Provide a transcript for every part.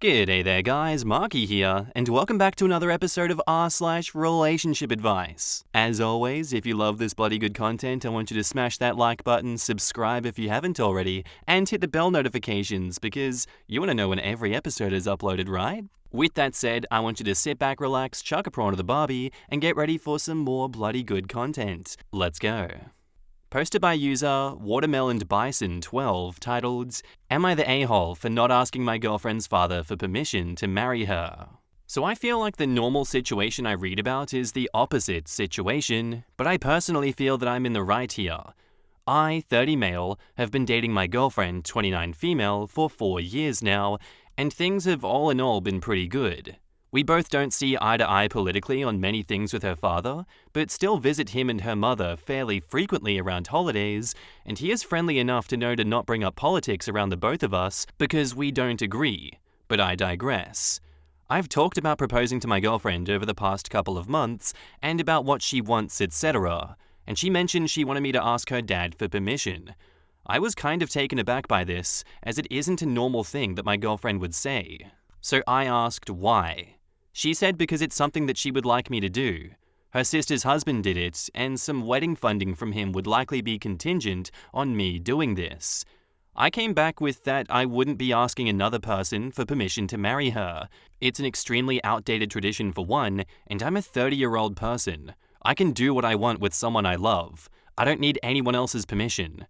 G'day there guys, Marky here, and welcome back to another episode of r/relationship advice. As always, if you love this bloody good content, I want you to smash that like button, subscribe if you haven't already, and hit the bell notifications because you want to know when every episode is uploaded, right? With that said, I want you to sit back, relax, chuck a prawn to the barbie, and get ready for some more bloody good content. Let's go. Posted by user WatermelonBison12 titled, "Am I the a-hole for not asking my girlfriend's father for permission to marry her?" So I feel like the normal situation I read about is the opposite situation, but I personally feel that I'm in the right here. I, 30 male, have been dating my girlfriend, 29 female, for 4 years now, and things have all in all been pretty good. We both don't see eye to eye politically on many things with her father, but still visit him and her mother fairly frequently around holidays, and he is friendly enough to know to not bring up politics around the both of us because we don't agree. But I digress. I've talked about proposing to my girlfriend over the past couple of months, and about what she wants, etc., and she mentioned she wanted me to ask her dad for permission. I was kind of taken aback by this, as it isn't a normal thing that my girlfriend would say. So I asked why. She said because it's something that she would like me to do. Her sister's husband did it, and some wedding funding from him would likely be contingent on me doing this. I came back with that I wouldn't be asking another person for permission to marry her. It's an extremely outdated tradition for one, and I'm a 30-year-old person. I can do what I want with someone I love. I don't need anyone else's permission.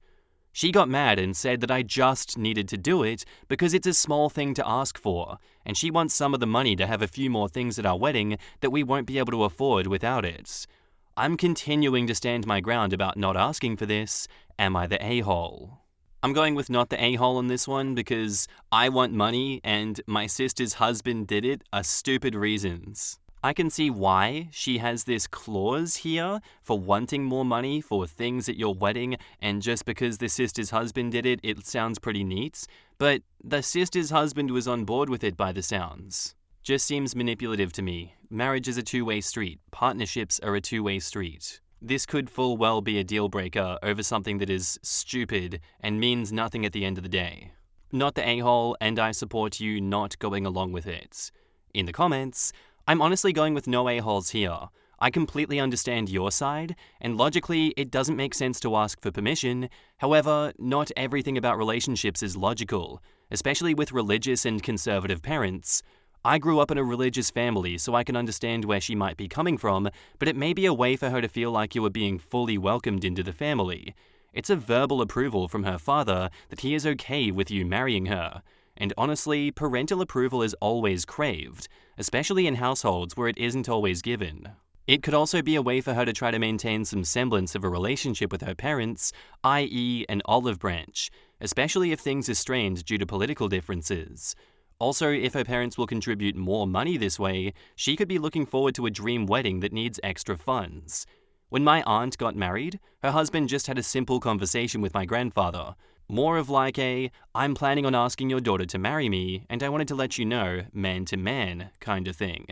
She got mad and said that I just needed to do it because it's a small thing to ask for, and she wants some of the money to have a few more things at our wedding that we won't be able to afford without it. I'm continuing to stand my ground about not asking for this. Am I the a-hole? I'm going with not the a-hole on this one because I want money and my sister's husband did it are stupid reasons. I can see why she has this clause here for wanting more money for things at your wedding, and just because the sister's husband did it, it sounds pretty neat, but the sister's husband was on board with it by the sounds. Just seems manipulative to me. Marriage is a two-way street. Partnerships are a two-way street. This could full well be a deal breaker over something that is stupid and means nothing at the end of the day. Not the a-hole, and I support you not going along with it. In the comments, I'm honestly going with no a-holes here. I completely understand your side, and logically, it doesn't make sense to ask for permission. However, not everything about relationships is logical, especially with religious and conservative parents. I grew up in a religious family, so I can understand where she might be coming from, but it may be a way for her to feel like you are being fully welcomed into the family. It's a verbal approval from her father that he is okay with you marrying her. And honestly, parental approval is always craved, especially in households where it isn't always given. It could also be a way for her to try to maintain some semblance of a relationship with her parents, i.e. an olive branch, especially if things are strained due to political differences. Also, if her parents will contribute more money this way, she could be looking forward to a dream wedding that needs extra funds. When my aunt got married, her husband just had a simple conversation with my grandfather. More of like a, I'm planning on asking your daughter to marry me, and I wanted to let you know, man to man, kind of thing.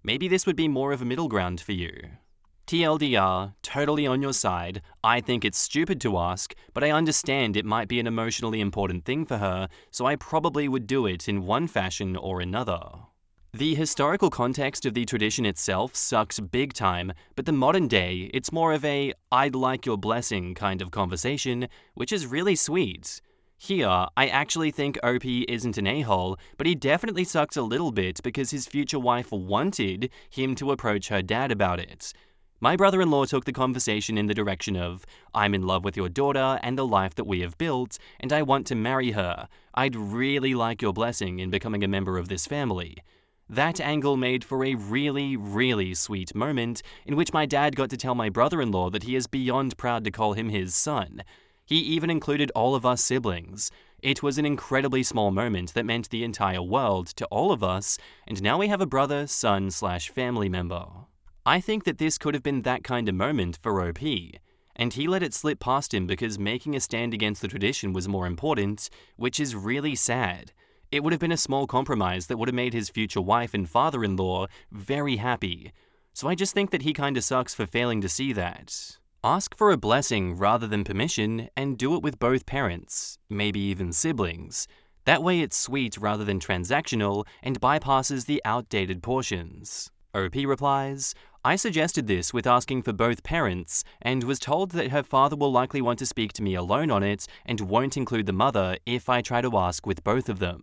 Maybe this would be more of a middle ground for you. TLDR, totally on your side. I think it's stupid to ask, but I understand it might be an emotionally important thing for her, so I probably would do it in one fashion or another. The historical context of the tradition itself sucks big time, but the modern day, it's more of a I'd like your blessing kind of conversation, which is really sweet. Here, I actually think OP isn't an a-hole, but he definitely sucks a little bit because his future wife wanted him to approach her dad about it. My brother-in-law took the conversation in the direction of, I'm in love with your daughter and the life that we have built, and I want to marry her. I'd really like your blessing in becoming a member of this family. That angle made for a really, really sweet moment in which my dad got to tell my brother-in-law that he is beyond proud to call him his son. He even included all of us siblings. It was an incredibly small moment that meant the entire world to all of us, and now we have a brother, son/family member. I think that this could have been that kind of moment for OP, and he let it slip past him because making a stand against the tradition was more important, which is really sad. It would have been a small compromise that would have made his future wife and father-in-law very happy. So I just think that he kinda sucks for failing to see that. Ask for a blessing rather than permission, and do it with both parents, maybe even siblings. That way it's sweet rather than transactional and bypasses the outdated portions. OP replies, I suggested this with asking for both parents and was told that her father will likely want to speak to me alone on it and won't include the mother if I try to ask with both of them.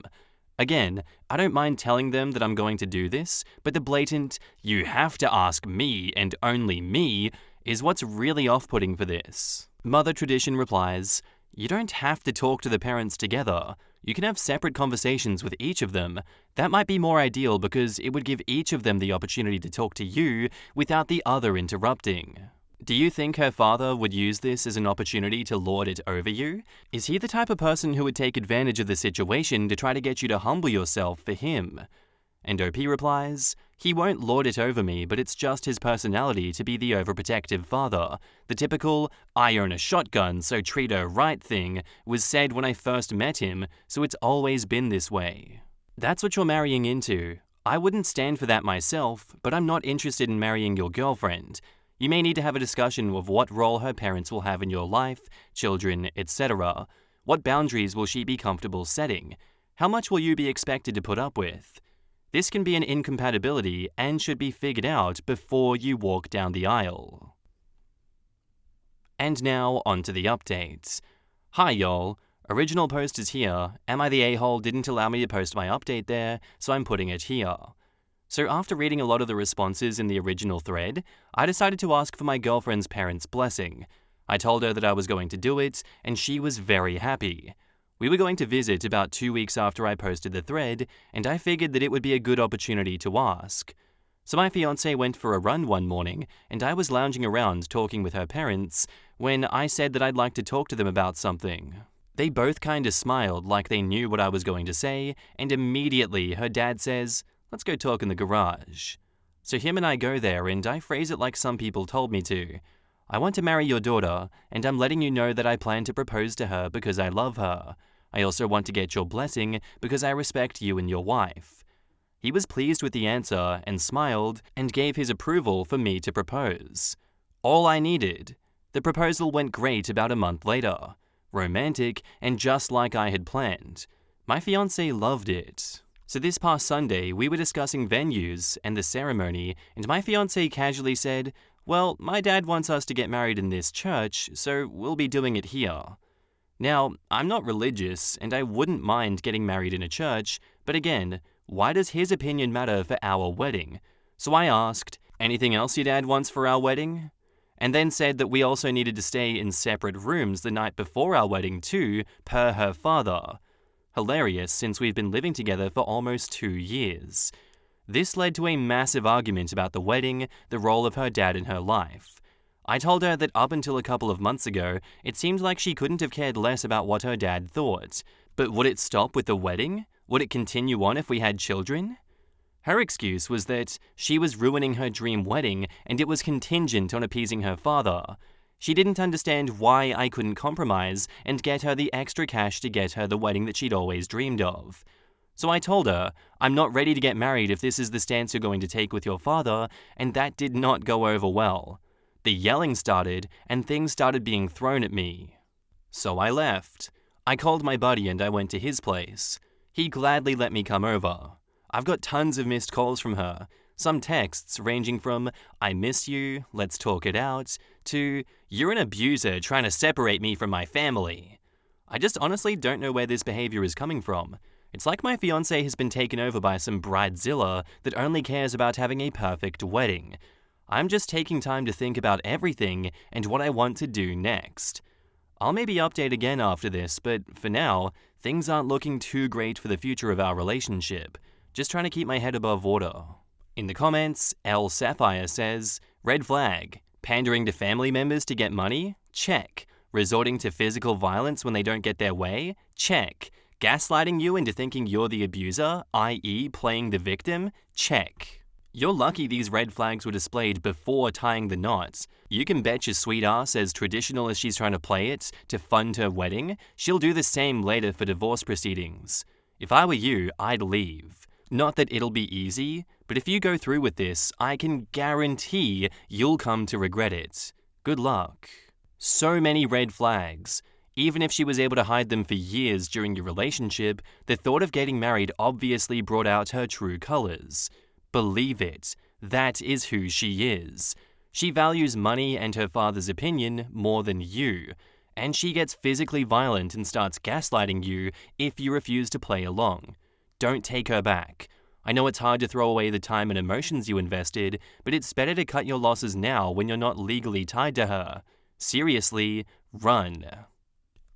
Again, I don't mind telling them that I'm going to do this, but the blatant, you have to ask me and only me, is what's really off-putting for this. Mother Tradition replies, you don't have to talk to the parents together. You can have separate conversations with each of them. That might be more ideal because it would give each of them the opportunity to talk to you without the other interrupting. Do you think her father would use this as an opportunity to lord it over you? Is he the type of person who would take advantage of the situation to try to get you to humble yourself for him? And OP replies, he won't lord it over me, but it's just his personality to be the overprotective father. The typical, I own a shotgun, so treat her right thing was said when I first met him, so it's always been this way. That's what you're marrying into. I wouldn't stand for that myself, but I'm not interested in marrying your girlfriend. You may need to have a discussion of what role her parents will have in your life, children, etc. What boundaries will she be comfortable setting? How much will you be expected to put up with? This can be an incompatibility and should be figured out before you walk down the aisle. And now, on to the updates. Hi y'all, original post is here. Am I the a-hole didn't allow me to post my update there, so I'm putting it here. So after reading a lot of the responses in the original thread, I decided to ask for my girlfriend's parents' blessing. I told her that I was going to do it, and she was very happy. We were going to visit about 2 weeks after I posted the thread, and I figured that it would be a good opportunity to ask. So my fiancé went for a run one morning, and I was lounging around talking with her parents when I said that I'd like to talk to them about something. They both kinda smiled like they knew what I was going to say, and immediately her dad says, let's go talk in the garage. So him and I go there, and I phrase it like some people told me to. I want to marry your daughter, and I'm letting you know that I plan to propose to her because I love her. I also want to get your blessing because I respect you and your wife. He was pleased with the answer and smiled and gave his approval for me to propose. All I needed. The proposal went great about a month later. Romantic and just like I had planned. My fiancé loved it. So this past Sunday, we were discussing venues and the ceremony, and my fiancé casually said, well, my dad wants us to get married in this church, so we'll be doing it here. Now, I'm not religious, and I wouldn't mind getting married in a church, but again, why does his opinion matter for our wedding? So I asked, anything else your dad wants for our wedding? And then said that we also needed to stay in separate rooms the night before our wedding too, per her father. Hilarious since we've been living together for almost 2 years. This led to a massive argument about the wedding, the role of her dad in her life. I told her that up until a couple of months ago, it seemed like she couldn't have cared less about what her dad thought. But would it stop with the wedding? Would it continue on if we had children? Her excuse was that she was ruining her dream wedding and it was contingent on appeasing her father. She didn't understand why I couldn't compromise and get her the extra cash to get her the wedding that she'd always dreamed of. So I told her, I'm not ready to get married if this is the stance you're going to take with your father, and that did not go over well. The yelling started, and things started being thrown at me. So I left. I called my buddy and I went to his place. He gladly let me come over. I've got tons of missed calls from her. Some texts ranging from, I miss you, let's talk it out, to, you're an abuser trying to separate me from my family. I just honestly don't know where this behavior is coming from. It's like my fiancé has been taken over by some bridezilla that only cares about having a perfect wedding. I'm just taking time to think about everything and what I want to do next. I'll maybe update again after this, but for now, things aren't looking too great for the future of our relationship. Just trying to keep my head above water. In the comments, L Sapphire says, red flag, pandering to family members to get money? Check. Resorting to physical violence when they don't get their way? Check. Gaslighting you into thinking you're the abuser, i.e. playing the victim? Check. You're lucky these red flags were displayed before tying the knot. You can bet your sweet ass, as traditional as she's trying to play it to fund her wedding, she'll do the same later for divorce proceedings. If I were you, I'd leave. Not that it'll be easy, but if you go through with this, I can guarantee you'll come to regret it. Good luck. So many red flags. Even if she was able to hide them for years during your relationship, the thought of getting married obviously brought out her true colors. Believe it, that is who she is. She values money and her father's opinion more than you, and she gets physically violent and starts gaslighting you if you refuse to play along. Don't take her back. I know it's hard to throw away the time and emotions you invested, but it's better to cut your losses now when you're not legally tied to her. Seriously, run.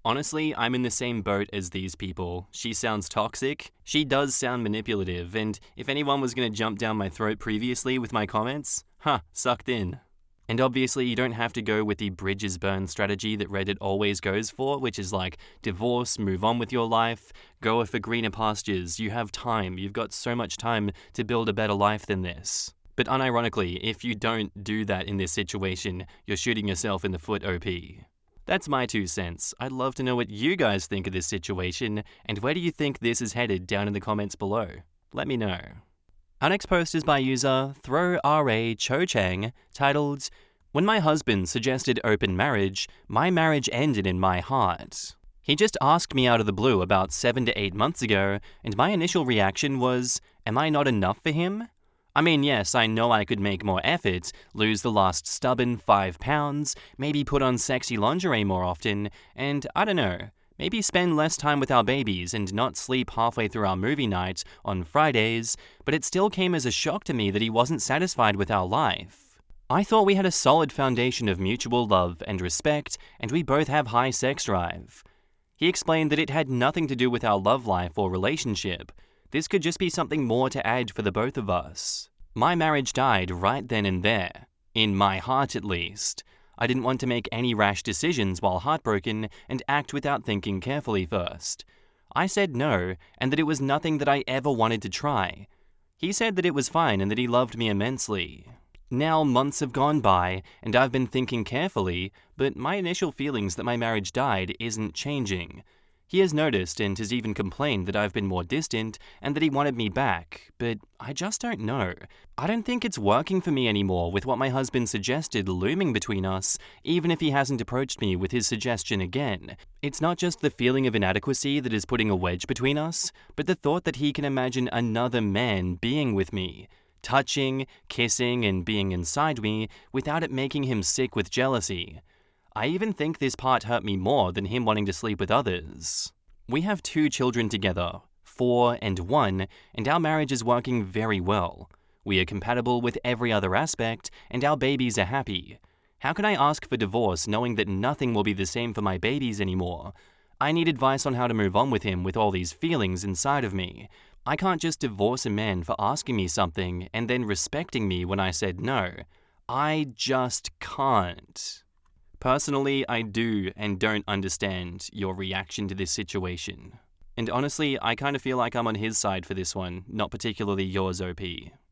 Honestly, I'm in the same boat as these people. She sounds toxic, she does sound manipulative, and if anyone was going to jump down my throat previously with my comments, sucked in. And obviously you don't have to go with the bridges burn strategy that Reddit always goes for, which is like divorce, move on with your life, go for greener pastures, you have time, you've got so much time to build a better life than this. But unironically, if you don't do that in this situation, you're shooting yourself in the foot, OP. That's my 2 cents. I'd love to know what you guys think of this situation, and where do you think this is headed down in the comments below? Let me know. Our next post is by user ThrowRA titled, "When my husband suggested open marriage, my marriage ended in my heart. He just asked me out of the blue about 7 to 8 months ago, and my initial reaction was, am I not enough for him? I mean, yes, I know I could make more effort, lose the last stubborn 5 pounds, maybe put on sexy lingerie more often, and I don't know, maybe spend less time with our babies and not sleep halfway through our movie night on Fridays, but it still came as a shock to me that he wasn't satisfied with our life. I thought we had a solid foundation of mutual love and respect, and we both have high sex drive. He explained that it had nothing to do with our love life or relationship. This could just be something more to add for the both of us. My marriage died right then and there. In my heart, at least. I didn't want to make any rash decisions while heartbroken and act without thinking carefully first. I said no, and that it was nothing that I ever wanted to try. He said that it was fine and that he loved me immensely. Now months have gone by, and I've been thinking carefully, but my initial feelings that my marriage died isn't changing. He has noticed and has even complained that I've been more distant and that he wanted me back, but I just don't know. I don't think it's working for me anymore with what my husband suggested looming between us, even if he hasn't approached me with his suggestion again. It's not just the feeling of inadequacy that is putting a wedge between us, but the thought that he can imagine another man being with me, touching, kissing, and being inside me without it making him sick with jealousy. I even think this part hurt me more than him wanting to sleep with others. We have 2 children together, 4 and 1, and our marriage is working very well. We are compatible with every other aspect, and our babies are happy. How can I ask for divorce knowing that nothing will be the same for my babies anymore? I need advice on how to move on with him with all these feelings inside of me. I can't just divorce a man for asking me something and then respecting me when I said no. I just can't. Personally, I do and don't understand your reaction to this situation. And honestly, I kind of feel like I'm on his side for this one, not particularly yours, OP.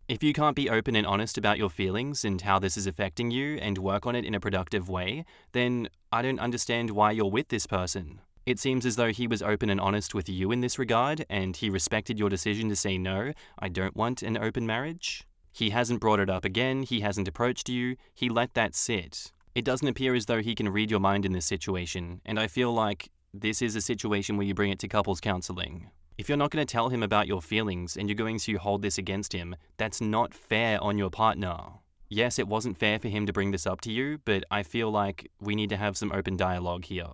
If you can't be open and honest about your feelings and how this is affecting you and work on it in a productive way, then I don't understand why you're with this person. It seems as though he was open and honest with you in this regard, and he respected your decision to say no, I don't want an open marriage. He hasn't brought it up again, he hasn't approached you, he let that sit. It doesn't appear as though he can read your mind in this situation, and I feel like this is a situation where you bring it to couples counseling. If you're not going to tell him about your feelings and you're going to hold this against him, that's not fair on your partner. Yes, it wasn't fair for him to bring this up to you, but I feel like we need to have some open dialogue here.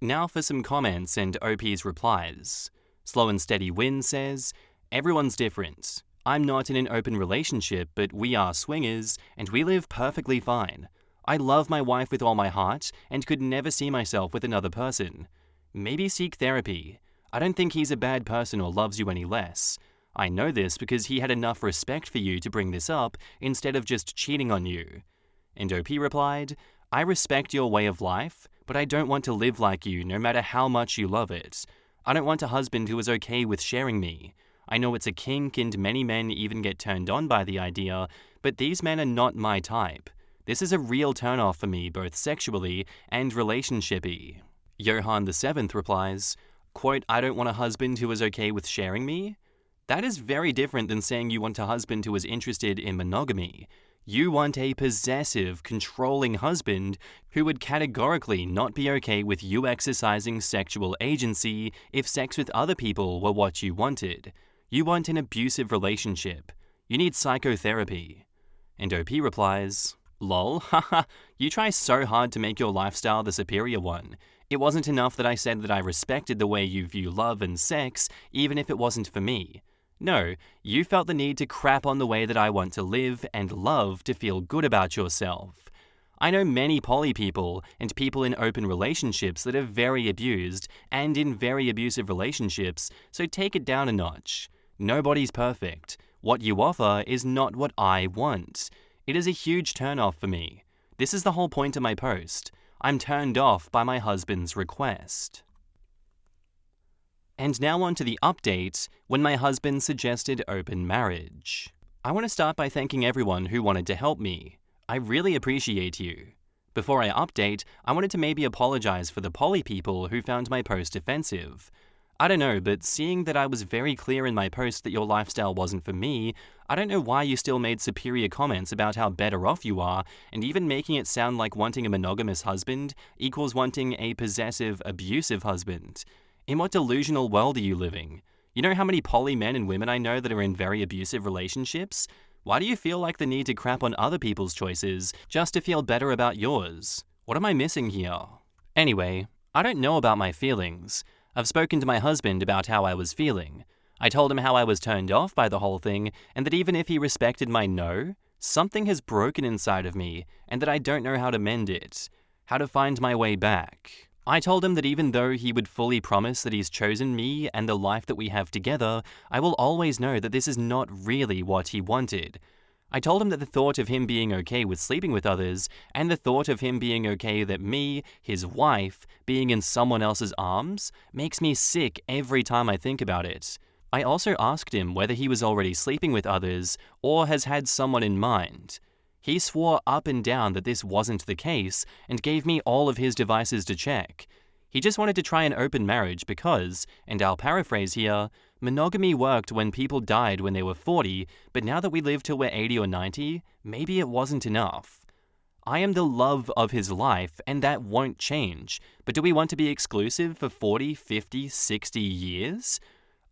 Now for some comments and OP's replies. Slow and Steady Win says, "Everyone's different. I'm not in an open relationship, but we are swingers, and we live perfectly fine. I love my wife with all my heart and could never see myself with another person. Maybe seek therapy. I don't think he's a bad person or loves you any less. I know this because he had enough respect for you to bring this up instead of just cheating on you." And OP replied, "I respect your way of life, but I don't want to live like you no matter how much you love it. I don't want a husband who is okay with sharing me. I know it's a kink and many men even get turned on by the idea, but these men are not my type. This is a real turnoff for me both sexually and relationship-y." Johan the 7th replies, quote, "I don't want a husband who is okay with sharing me." That is very different than saying you want a husband who is interested in monogamy. You want a possessive, controlling husband who would categorically not be okay with you exercising sexual agency if sex with other people were what you wanted. You want an abusive relationship. You need psychotherapy. And OP replies, "Lol, haha, you try so hard to make your lifestyle the superior one. It wasn't enough that I said that I respected the way you view love and sex, even if it wasn't for me. No, you felt the need to crap on the way that I want to live and love to feel good about yourself. I know many poly people and people in open relationships that are very abused and in very abusive relationships, so take it down a notch. Nobody's perfect. What you offer is not what I want. It is a huge turn-off for me. This is the whole point of my post. I'm turned off by my husband's request." And now on to the update when my husband suggested open marriage. I want to start by thanking everyone who wanted to help me. I really appreciate you. Before I update, I wanted to maybe apologize for the poly people who found my post offensive. I don't know, but seeing that I was very clear in my post that your lifestyle wasn't for me, I don't know why you still made superior comments about how better off you are, and even making it sound like wanting a monogamous husband equals wanting a possessive, abusive husband. In what delusional world are you living? You know how many poly men and women I know that are in very abusive relationships? Why do you feel like the need to crap on other people's choices just to feel better about yours? What am I missing here? Anyway, I don't know about my feelings. I've spoken to my husband about how I was feeling. I told him how I was turned off by the whole thing, and that even if he respected my no, something has broken inside of me, and that I don't know how to mend it, how to find my way back. I told him that even though he would fully promise that he's chosen me and the life that we have together, I will always know that this is not really what he wanted. I told him that the thought of him being okay with sleeping with others, and the thought of him being okay that me, his wife, being in someone else's arms, makes me sick every time I think about it. I also asked him whether he was already sleeping with others or has had someone in mind. He swore up and down that this wasn't the case and gave me all of his devices to check. He just wanted to try an open marriage because, and I'll paraphrase here, monogamy worked when people died when they were 40, but now that we live till we're 80 or 90, maybe it wasn't enough. I am the love of his life, and that won't change, but do we want to be exclusive for 40, 50, 60 years?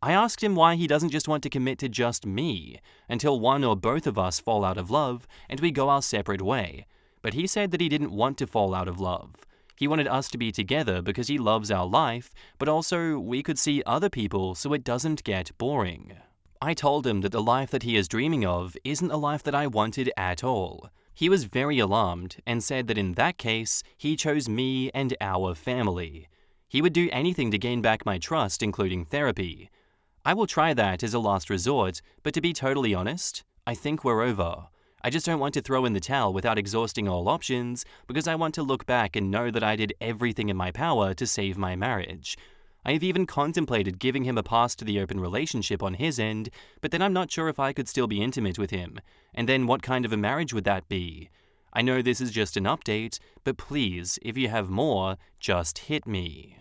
I asked him why he doesn't just want to commit to just me, until one or both of us fall out of love and we go our separate way, but he said that he didn't want to fall out of love. He wanted us to be together because he loves our life, but also we could see other people so it doesn't get boring. I told him that the life that he is dreaming of isn't the life that I wanted at all. He was very alarmed and said that in that case, he chose me and our family. He would do anything to gain back my trust, including therapy. I will try that as a last resort, but to be totally honest, I think we're over. I just don't want to throw in the towel without exhausting all options because I want to look back and know that I did everything in my power to save my marriage. I have even contemplated giving him a pass to the open relationship on his end, but then I'm not sure if I could still be intimate with him. And then what kind of a marriage would that be? I know this is just an update, but please, if you have more, just hit me.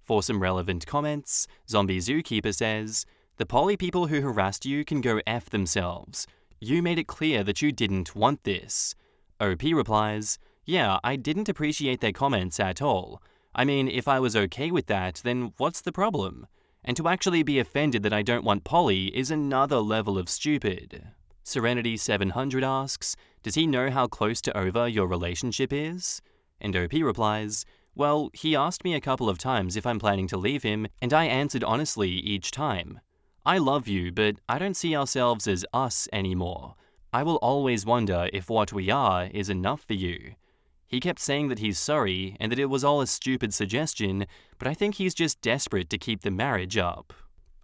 For some relevant comments, Zombie Zookeeper says, "The poly people who harassed you can go F themselves. You made it clear that you didn't want this." OP replies, "Yeah, I didn't appreciate their comments at all. I mean, if I was okay with that, then what's the problem? And to actually be offended that I don't want poly is another level of stupid." Serenity 700 asks, "Does he know how close to over your relationship is?" And OP replies, "Well, he asked me a couple of times if I'm planning to leave him, and I answered honestly each time. I love you, but I don't see ourselves as us anymore. I will always wonder if what we are is enough for you." He kept saying that he's sorry and that it was all a stupid suggestion, but I think he's just desperate to keep the marriage up.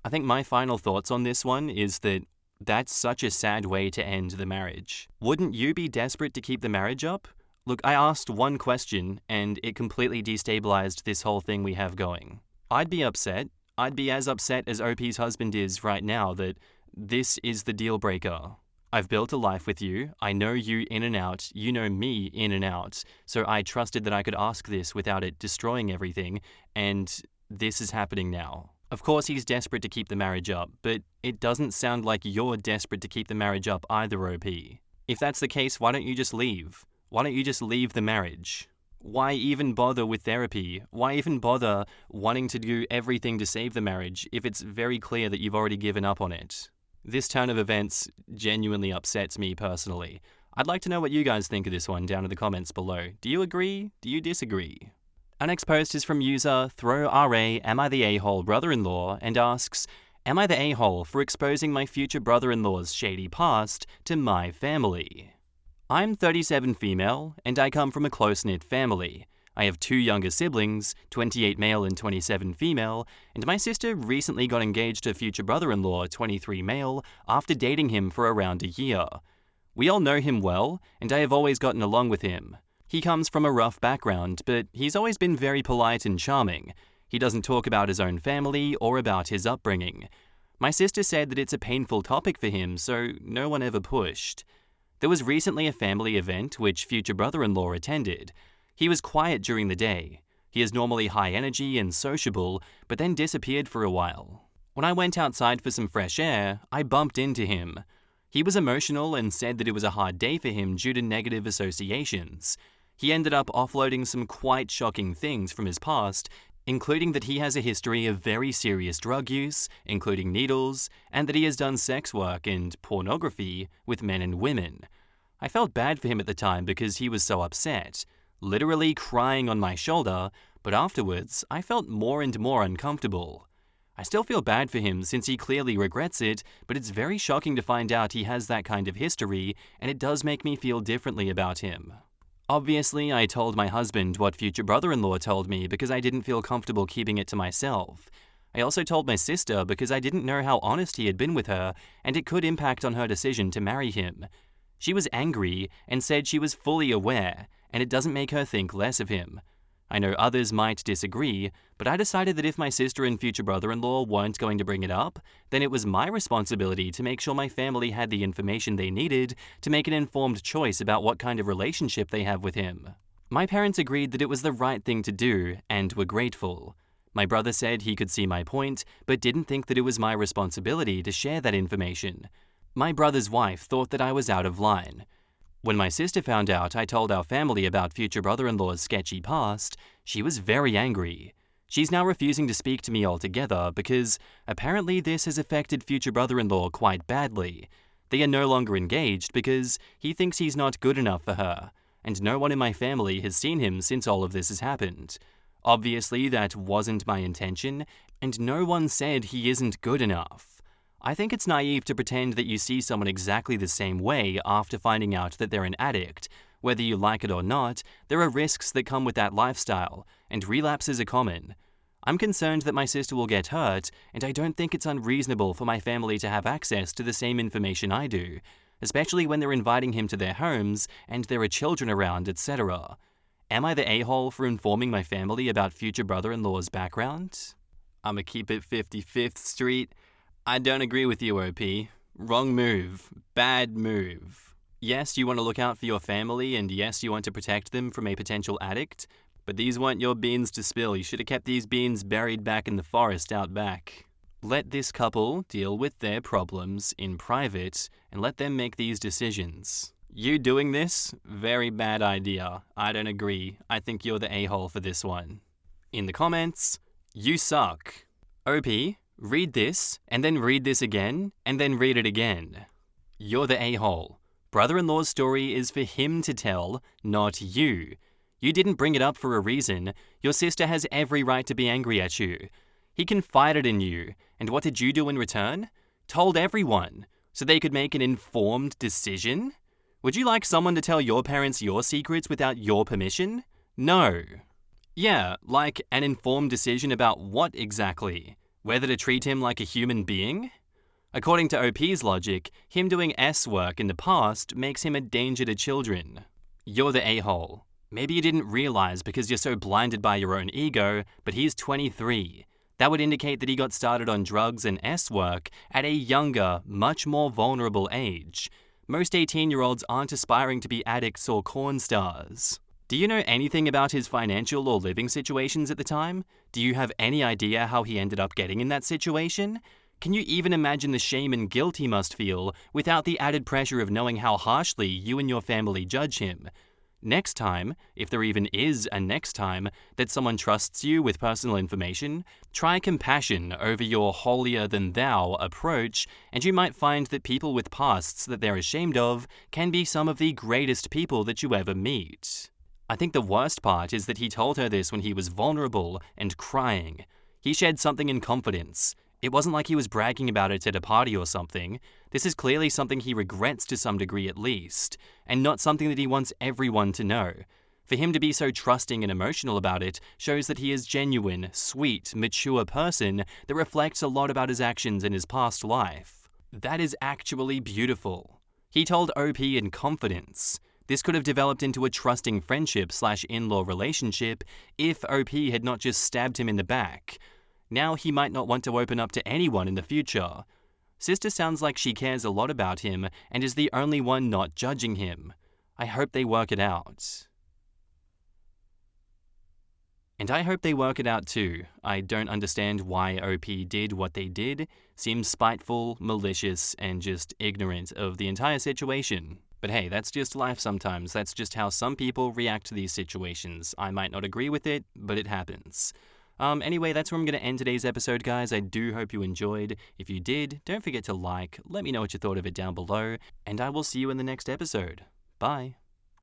I think my final thoughts on this one is that that's such a sad way to end the marriage. Wouldn't you be desperate to keep the marriage up? Look, I asked one question and it completely destabilized this whole thing we have going. I'd be upset. I'd be as upset as OP's husband is right now that this is the deal breaker. I've built a life with you. I know you in and out. You know me in and out. So I trusted that I could ask this without it destroying everything, and this is happening now. Of course he's desperate to keep the marriage up, but it doesn't sound like you're desperate to keep the marriage up either, OP. If that's the case, why don't you just leave? Why don't you just leave the marriage? Why even bother with therapy? Why even bother wanting to do everything to save the marriage if it's very clear that you've already given up on it? This turn of events genuinely upsets me personally. I'd like to know what you guys think of this one down in the comments below. Do you agree? Do you disagree? Our next post is from user ThrowRA Am I the A-hole brother-in-law and asks, am I the a-hole for exposing my future brother-in-law's shady past to my family? I'm 37 female, and I come from a close-knit family. I have 2 younger siblings, 28 male and 27 female, and my sister recently got engaged to future brother-in-law, 23 male, after dating him for around a year. We all know him well, and I have always gotten along with him. He comes from a rough background, but he's always been very polite and charming. He doesn't talk about his own family or about his upbringing. My sister said that it's a painful topic for him, so no one ever pushed. There was recently a family event which future brother-in-law attended. He was quiet during the day. He is normally high energy and sociable, but then disappeared for a while. When I went outside for some fresh air, I bumped into him. He was emotional and said that it was a hard day for him due to negative associations. He ended up offloading some quite shocking things from his past, including that he has a history of very serious drug use, including needles, and that he has done sex work and pornography with men and women. I felt bad for him at the time because he was so upset, literally crying on my shoulder, but afterwards I felt more and more uncomfortable. I still feel bad for him since he clearly regrets it, but it's very shocking to find out he has that kind of history, and it does make me feel differently about him. Obviously, I told my husband what future brother-in-law told me because I didn't feel comfortable keeping it to myself. I also told my sister because I didn't know how honest he had been with her, and it could impact on her decision to marry him. She was angry and said she was fully aware, and it doesn't make her think less of him. I know others might disagree, but I decided that if my sister and future brother-in-law weren't going to bring it up, then it was my responsibility to make sure my family had the information they needed to make an informed choice about what kind of relationship they have with him. My parents agreed that it was the right thing to do and were grateful. My brother said he could see my point, but didn't think that it was my responsibility to share that information. My brother's wife thought that I was out of line. When my sister found out I told our family about future brother-in-law's sketchy past, she was very angry. She's now refusing to speak to me altogether because apparently this has affected future brother-in-law quite badly. They are no longer engaged because he thinks he's not good enough for her, and no one in my family has seen him since all of this has happened. Obviously, that wasn't my intention, and no one said he isn't good enough. I think it's naive to pretend that you see someone exactly the same way after finding out that they're an addict. Whether you like it or not, there are risks that come with that lifestyle, and relapses are common. I'm concerned that my sister will get hurt, and I don't think it's unreasonable for my family to have access to the same information I do, especially when they're inviting him to their homes and there are children around, etc. Am I the a-hole for informing my family about future brother-in-law's background? I'ma keep it 55th Street. I don't agree with you, OP. Wrong move. Bad move. Yes, you want to look out for your family, and yes, you want to protect them from a potential addict, but these weren't your beans to spill. You should have kept these beans buried back in the forest out back. Let this couple deal with their problems in private, and let them make these decisions. You doing this? Very bad idea. I don't agree. I think you're the a-hole for this one. In the comments, you suck. OP, read this, and then read this again, and then read it again. You're the a-hole. Brother-in-law's story is for him to tell, not you. You didn't bring it up for a reason. Your sister has every right to be angry at you. He confided in you, and what did you do in return? Told everyone, so they could make an informed decision? Would you like someone to tell your parents your secrets without your permission? No. Yeah, like an informed decision about what exactly? Whether to treat him like a human being? According to OP's logic, him doing S work in the past makes him a danger to children. You're the a-hole. Maybe you didn't realize because you're so blinded by your own ego, but he's 23. That would indicate that he got started on drugs and S work at a younger, much more vulnerable age. Most 18-year-olds aren't aspiring to be addicts or corn stars. Do you know anything about his financial or living situations at the time? Do you have any idea how he ended up getting in that situation? Can you even imagine the shame and guilt he must feel without the added pressure of knowing how harshly you and your family judge him? Next time, if there even is a next time, that someone trusts you with personal information, try compassion over your holier-than-thou approach, and you might find that people with pasts that they're ashamed of can be some of the greatest people that you ever meet. I think the worst part is that he told her this when he was vulnerable and crying. He shared something in confidence. It wasn't like he was bragging about it at a party or something. This is clearly something he regrets to some degree at least, and not something that he wants everyone to know. For him to be so trusting and emotional about it shows that he is a genuine, sweet, mature person that reflects a lot about his actions in his past life. That is actually beautiful. He told OP in confidence. This could have developed into a trusting friendship/in-law relationship if OP had not just stabbed him in the back. Now he might not want to open up to anyone in the future. Sister sounds like she cares a lot about him and is the only one not judging him. I hope they work it out. And I hope they work it out too. I don't understand why OP did what they did. Seems spiteful, malicious, and just ignorant of the entire situation. But hey, that's just life sometimes. That's just how some people react to these situations. I might not agree with it, but it happens. Anyway, that's where I'm going to end today's episode, guys. I do hope you enjoyed. If you did, don't forget to like, let me know what you thought of it down below, and I will see you in the next episode. Bye.